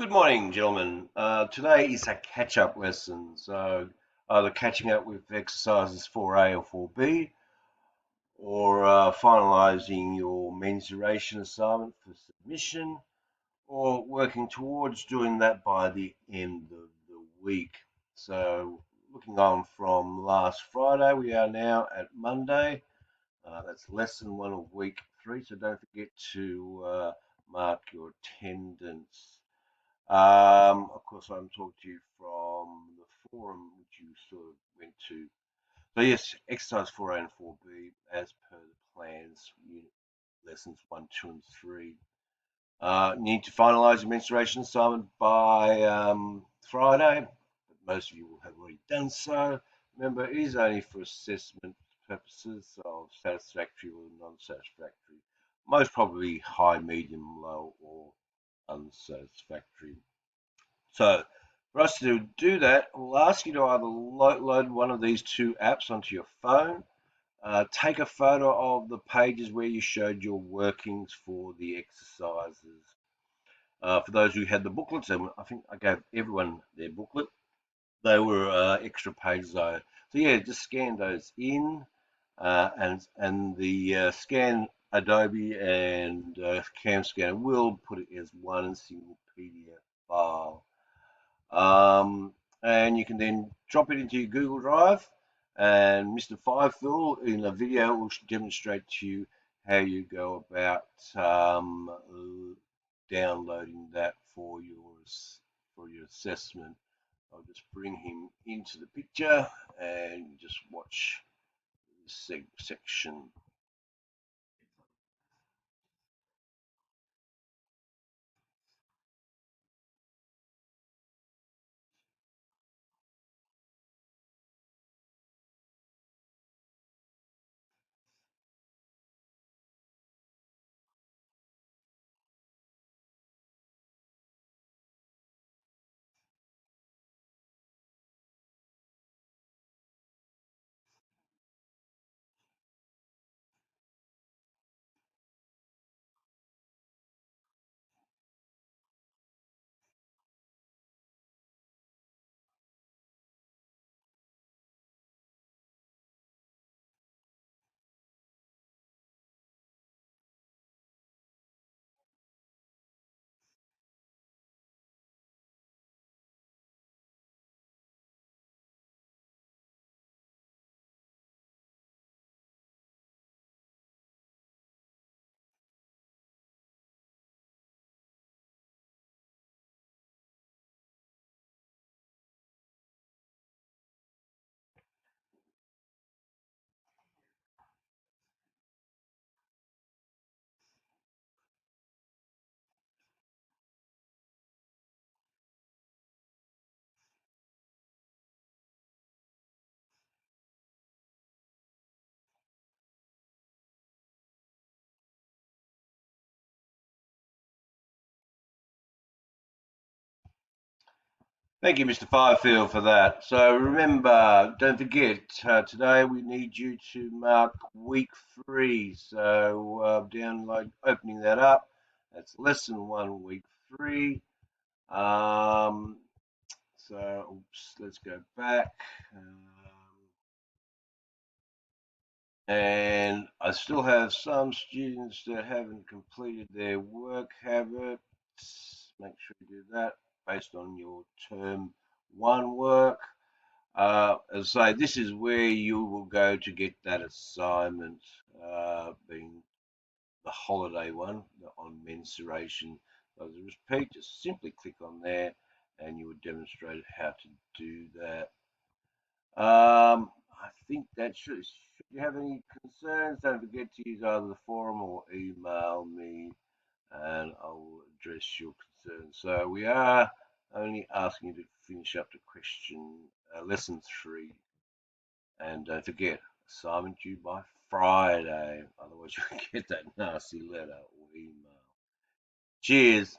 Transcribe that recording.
Good morning, gentlemen. Today is a catch-up lesson, so either catching up with exercises 4A or 4B, or finalising your mensuration assignment for submission, or working towards doing that by the end of the week. So, looking on from last Friday, we are now at Monday. That's lesson one of week 3, so don't forget to mark your attendance. Of course, I'm talking to you from the forum which you sort of went to. So yes, exercise 4A and 4B as per the plans, lessons 1, 2, and 3. You need to finalise your menstruation assignment by Friday, but most of you will have already done so. Remember, it is only for assessment purposes of satisfactory or non-satisfactory. Most probably high, medium, low, or unsatisfactory. So for us to do that, we'll ask you to either load one of these two apps onto your phone, take a photo of the pages where you showed your workings for the exercises. For those who had the booklets, and I think I gave everyone their booklet, they were extra pages though. So yeah, just scan those in, and the scan Adobe and CamScanner will put it as one single PDF file. And you can then drop it into your Google Drive, and Mr. Fifield in a video will demonstrate to you how you go about downloading that for your assessment. I'll just bring him into the picture and just watch this section. Thank you, Mr. Firefield, for that. So remember, don't forget, today we need you to mark week 3. So opening that up. That's lesson 1, week 3. Um, oops, let's go back. And I still have some students that haven't completed their work habits. Make sure you do that based on your term 1 work. As I say, this is where you will go to get that assignment, being the holiday one on mensuration. So as a repeat, just simply click on there and you will demonstrate how to do that. I think that should you have any concerns, don't forget to use either the forum or email me and I will address your concerns. So we are only asking you to finish up the question, lesson 3. And don't forget, assignment due by Friday. Otherwise, you'll get that nasty letter or email. Cheers.